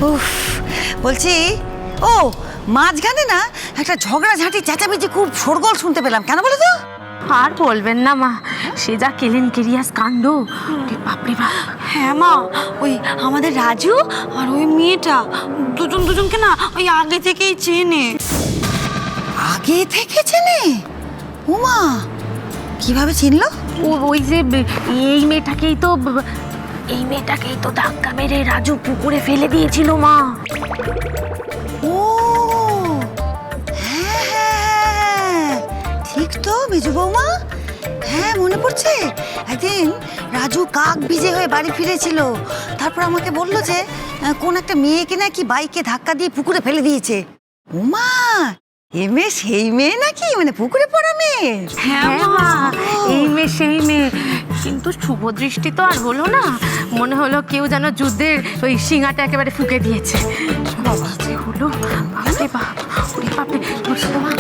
উফ, বলছি ও মাঝখানে না একটা ঝগড়াঝাঁটি চেঁচামেচি খুব শোরগোল শুনতে পেলাম, কেন বলো তো? আর বলবেন না মা, সে যা কেলেঙ্কারিয়াস কাণ্ড, বাপরে বাপ। হ্যাঁ মা, ওই আমাদের রাজু আর ওই মেয়েটা দুজনকে না ওই আগে থেকেই চেনে। আগে থেকে চেনে? উমা, কিভাবে চিনলো? ওই যে এই মেয়েটাকেই তো ধাক্কা মেরে রাজু পুকুরে ফেলে দিয়েছিল মা। ও হ্যাঁ হ্যাঁ, ঠিক তো মেজো বৌমা, হ্যাঁ মনে পড়ছে। একদিন রাজু কাক ভিজে হয়ে বাড়ি ফিরেছিল, তারপর আমাকে বললো যে কোন একটা মেয়েকে নাকি বাইকে ধাক্কা দিয়ে পুকুরে ফেলে দিয়েছে। উমা, এ মেয়ে সেই মেয়ে নাকি, মানে পুকুরে পড়া মেয়ে? হ্যাঁ মা, এই মেয়ে সেই মেয়ে। কিন্তু শুভ দৃষ্টি তো আর হলো না, মনে হলো কেউ যেন যুদ্ধের ওই শিঙাটা একেবারে ফুঁকে দিয়েছে। বাবা যে হলো, বাপরে বাপ, ওরে বাপরে, বুঝলো মা।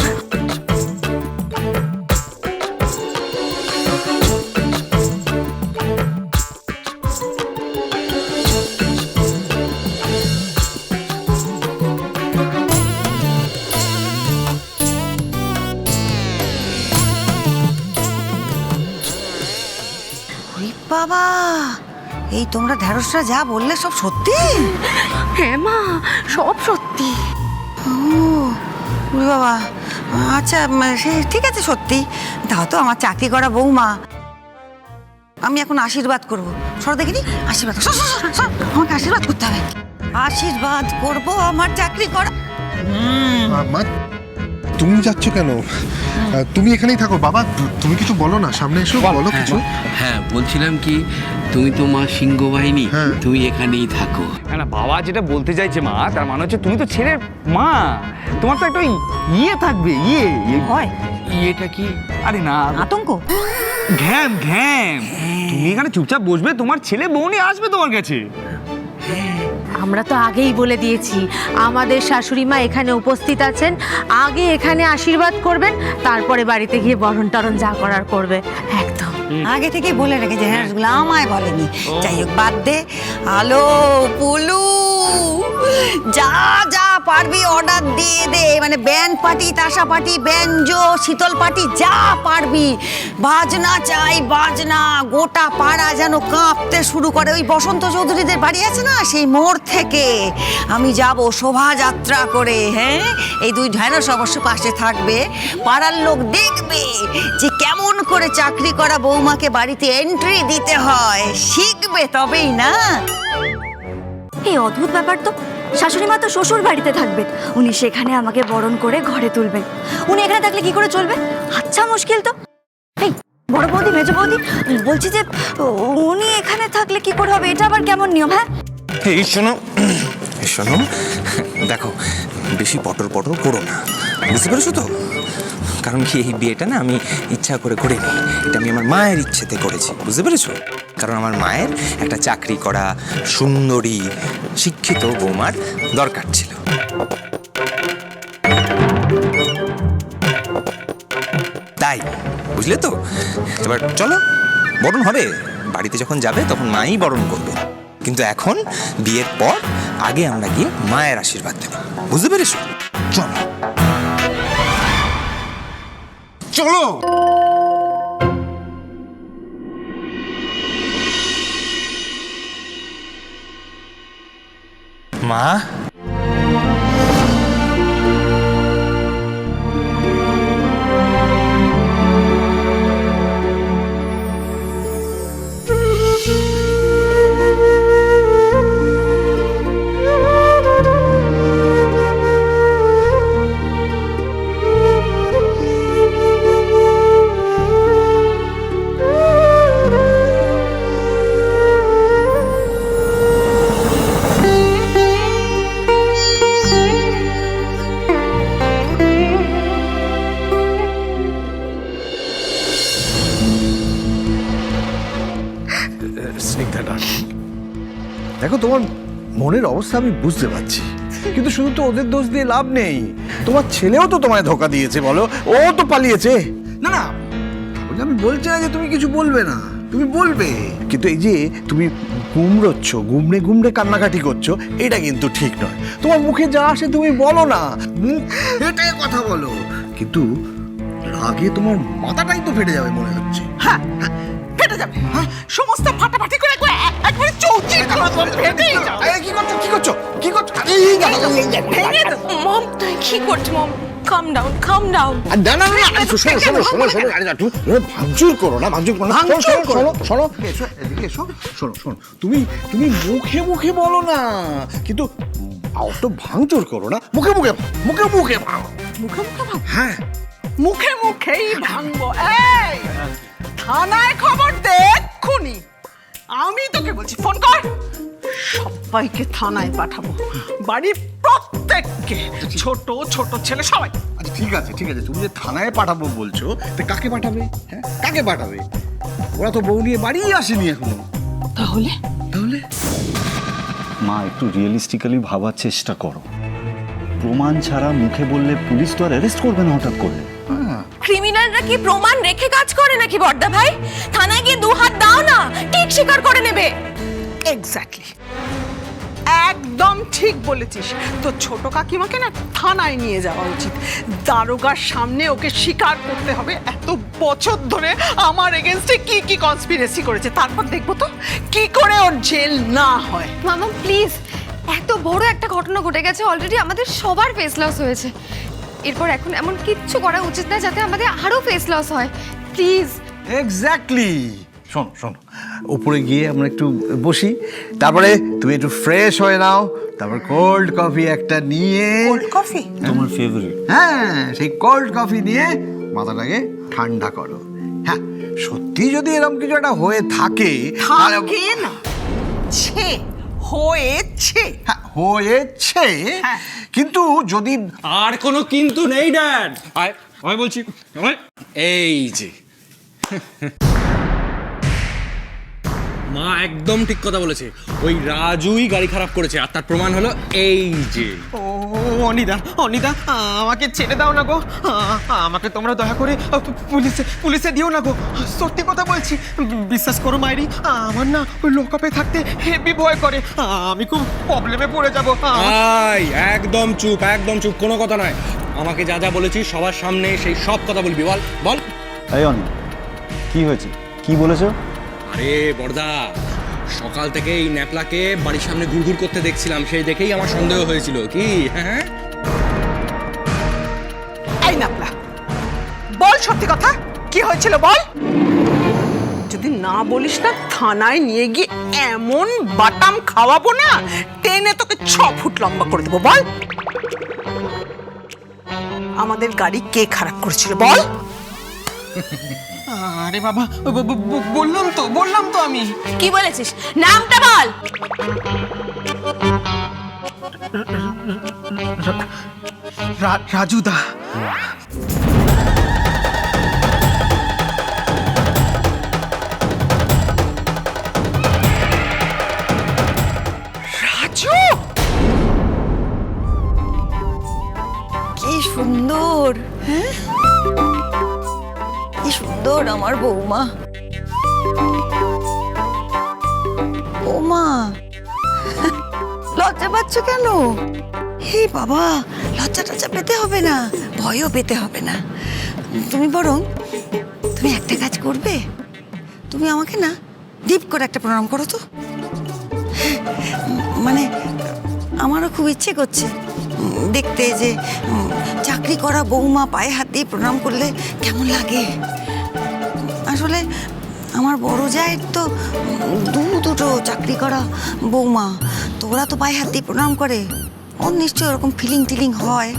বাবা, এই তোমরা ঢেঁড়সরা যা বললে সব সত্যি? হ্যাঁ মা, সব সত্যি। ও বাবা, আচ্ছা সে ঠিক আছে, সত্যি তাও তো আমার চাকরি করা বৌমা। আমি এখন আশীর্বাদ করব, সর দেখিনি আশীর্বাদ, আমাকে আশীর্বাদ করতে হবে। আশীর্বাদ করব আমার চাকরি করা। মা, তুমি যাচ্ছ কেন? তুমি এখানেই থাকো। বাবা তুমি কিছু বলো না, সামনে এসো, বলো কিছু। হ্যাঁ, বলছিলাম কি, তুমি তো মা সিংহ বাহিনী, তুমি এখানেই থাকো। না বাবা যেটা বলতে চাইছে মা, তার মানে হচ্ছে তুমি তো ছেলের মা, তোমার তো একটা ইয়ে থাকবে, হয় ইয়েটা কি? আরে না, আতঙ্ক, ঘ্যাম। তুমি এখানে চুপচাপ বসবে, তোমার ছেলে বউ নিয়ে আসবে তোমার কাছে। আমরা তো আগেই বলে দিয়েছি আমাদের শাশুড়ি মা এখানে উপস্থিত আছেন, আগে এখানে আশীর্বাদ করবেন, তারপরে বাড়িতে গিয়ে বরণ টরণ যা করার করবে। একদম আগে থেকে বলে রেখেছে, হ্যাঁ আমায় বলেনি। যাই হোক, বাদ দে। আলো পুলু, যা যা পারবি অর্ডার দিয়ে দে, মানে ব্যান্ড পার্টি, তাসা পার্টি, ব্যঞ্জো, শীতল পার্টি, যা পারবি। বাজনা চাই, বাজনা। গোটা পাড়া যেন কাঁপতে শুরু করে। ওই বসন্ত চৌধুরীদের বাড়ি আছে না, সেই মোড় থেকে আমি যাব শোভাযাত্রা করে। হ্যাঁ, এই দুই ঢ্যাঁড়স অবশ্য পাশে থাকবে। পাড়ার লোক দেখবে যে কেমন করে চাকরি করা বৌমাকে বাড়িতে এন্ট্রি দিতে হয়, শিখবে তবেই না। এই অদ্ভুত ব্যাপার তো, শাশুড়ি মা তো শ্বশুর বাড়িতে থাকবেন, উনি সেখানে আমাকে বরণ করে ঘরে তুলবেন। উনি এখানে থাকলে কি করে চলবে? আচ্ছা মুশকিল তো। এই বড় বৌদি, মেজো বৌদি, বলছি যে উনি এখানে থাকলে কি করে হবে? এটা আবার কেমন নিয়ম? হ্যাঁ এই শোনো, দেখো বেশি পটর করো না, বুঝতে পেরেছো তো? কারণ কি, এই বিয়েটা না আমি ইচ্ছা করে করিনি, এটা আমি আমার মায়ের ইচ্ছেতে করেছি, বুঝতে পেরেছো? কারণ আমার মায়ের একটা চাকরি করা সুন্দরী শিক্ষিত বৌমার দরকার ছিল। তাই, বুঝলে তো? এবার চলো, বরণ হবে, বাড়িতে যখন যাবে তখন মাই বরণ করবে, কিন্তু এখন বিয়ের পর আগে আমরা গিয়ে মায়ের আশীর্বাদ দেব, বুঝতে পেরেছো? চলো চলো। মা, দেখো, তোমার মনের অবস্থা আমি বুঝতে পারছি, কিন্তু শুধু তো ওদের দোষ দিয়ে লাভ নেই। তোমার ছেলেও তো তোমায় ধোকা দিয়েছে, বলো, ও তো পালিয়েছে। না না, আমি বলছি না যে তুমি কিছু বলবে না, তুমি বলবে, কিন্তু এই যে তুমি গুমড়োচ্ছ, গুমড়ে গুমড়ে কান্নাকাটি করছো, এটা কিন্তু ঠিক নয়। তোমার মুখে যা আসে তুমি বলো না, এটাই কথা বলো, কিন্তু রাগে তোমার মাথাটাই তো ফেটে যাবে মনে হচ্ছে। হ্যাঁ ফেটে যাবে, সমস্ত ফাটাফাটি করে একবারে চৌচির ফেটেই যাবে। কি করছো কি করছো কি করছো? ভেঙে দাও। মম তুই কি করছিস মম? কাম ডাউন কাম ডাউন। না না না, শোনো শোনো শোনো শোনো, আরে না, তুমি ভাঙচুর করো না, ভাঙচুর করো না। শোনো শোনো শোনো, এসো এদিকে এসো, শোনো শোনো, তুমি তুমি মুখে মুখে বলো না, কিন্তু তো ভাঙচুর করো না, মুখে মুখে মুখে মুখে ভাঙো। মুখে মুখে ভাঙ, হ্যাঁ মুখে মুখেই ভাঙবো। এই থানায় খবর দে এক্ষুনি, আমি তোকে বলছি, ফোন কর। সবাইকে থানায় পাঠাবো, বাড়ির প্রত্যেককে, ছোট ছোট ছেলে সবাই। আচ্ছা ঠিক আছে ঠিক আছে, তুমি যে থানায় পাঠাবো বলছো, তো কাকে পাঠাবে? হ্যাঁ কাকে পাঠাবে? ওরা তো বউ নিয়ে বাড়ি আসেনি এখনো। তাহলে তাহলে মা একটু রিয়েলিস্টিক্যালি ভাবার চেষ্টা করো। প্রমাণ ছাড়া মুখে বললে পুলিশ তো আর অ্যারেস্ট করবে না হঠাৎ করে। ক্রিমিনালরা কি প্রমাণ রেখে কাজ করে নাকি বড়দা ভাই? থানায় গিয়ে 2 হাত দাও না, ঠিক স্বীকার করে নেবে। এক্স্যাক্টলি, একদম ঠিক বলেছিস। তো ছোট কাকিমাকে না থানায় নিয়ে যাওয়া উচিত, দারোগার সামনে ওকে স্বীকার করতে হবে এত বছর ধরে আমার এগেনস্টে কি কি কনস্পিরেসি করেছে, তারপর দেখবো তো কি করে ওর জেল না হয়। মামা প্লিজ, এত বড় একটা ঘটনা ঘটে গেছে অলরেডি, আমাদের সবার ফেস লস হয়েছে। এরপর এখন এমন কিচ্ছু করা উচিত না যাতে আমাদের আরো ফেস লস হয়, প্লিজ। এক্স্যাক্টলি। শোনো শোনো, উপরে গিয়ে আমরা একটু বসি, তারপরে তুমি একটু ফ্রেশ হয়ে নাও, তারপর কোল্ড কফি একটা নিয়ে। Cold coffee? তোমার ফেভারিট। হ্যাঁ সেই কোল্ড কফি নিয়ে মাথাটাকে ঠান্ডা করো। হ্যাঁ সত্যি যদি এরকম কিছু একটা হয়ে থাকে, থাকে না, ছে হয়েছে। হ্যাঁ হয়েছে, হ্যাঁ। কিন্তু যদি আর কোনো কিন্তু নেই ড্যাড। আমি বলছি, এই যে মা একদম ঠিক কথা বলেছে, ওই রাজুই গাড়ি খারাপ করেছে, আর তার প্রমাণ হলো এই যে। ও অনিদা অনিদা, আমাকে ছেড়ে দাও না গো, আমাকে তোমরা দয়া করে পুলিশে দিও না গো, সত্যি কথা বলছি। বিশ্বাস করো মাইরি, আমার না ওই লোকাপে থাকতে হেভি ভয় করে, আমি খুব প্রবলেমে পড়ে যাবো। একদম চুপ, একদম চুপ, কোনো কথা নয়। আমাকে যা যা বলেছিস সবার সামনে সেই সব কথা বলবি, বল বল। এই অনি, কি হয়েছে, কি বলেছো? আরে বড়দা, সকাল থেকে এই ন্যাপলাকে বাড়ির সামনে ঘুরঘুর করতে দেখছিলাম, সেই দেখেই আমার সন্দেহ হয়েছিল। কি হ্যাঁ এই নাপলা, বল সত্যি কথা, কি হয়েছিল বল। যদি না বলিস না, থানায় নিয়ে গিয়ে এমন বাটাম খাওয়াবো না, টেনে তোকে 6 ফুট লম্বা করে দেবো। বল, আমাদের গাড়ি কে খারাপ করেছিল বল। আরে বাবা, বললাম তো আমি। কি বলেছিস? নামটা বল। রাজুদা। রাজু, কি সুন্দর, হ্যাঁ কি সুন্দর আমার বৌমা। বৌমা লজ্জা পাচ্ছ কেন? হে বাবা, লজ্জা টজ্জা পেতে হবে না, ভয়ও পেতে হবে না। তুমি বরং তুমি একটা কাজ করবে, তুমি আমাকে না ডিপ করে একটা প্রণাম করো তো। মানে আমারও খুব ইচ্ছে করছে দেখতে যে চাকরি করা বৌমা পায়ে হাত দিয়ে প্রণাম করলে কেমন লাগে। আসলে আমার বড় জায়ের তো দুটো চাকরি করা বৌমা, তো ওরা তো পায়ে হাত দিয়ে প্রণাম করে, ওর নিশ্চয়ই ওরকম ফিলিং টিলিং হয়।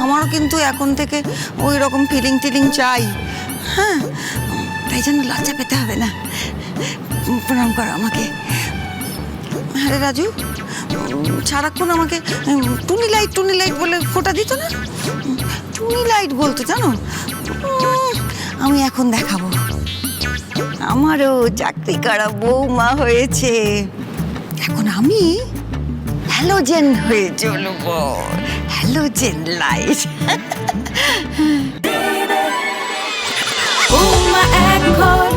আমারও কিন্তু এখন থেকে ওই রকম ফিলিং টিলিং চাই। হ্যাঁ, তাই জন্য লজ্জা পেতে হবে না, প্রণাম করো আমাকে। আরে রাজু, সারাক্ষণ আমাকে টুনি লাইট বলে ফোঁটা দিত না, টুনি লাইট বলতো জানো। আমি এখন দেখাবো, আমারও চাকরি করা বৌমা হয়েছে, এখন আমি হ্যালোজেন হয়ে চলবো, হ্যালোজেন লাইট। বৌমা এক ঘর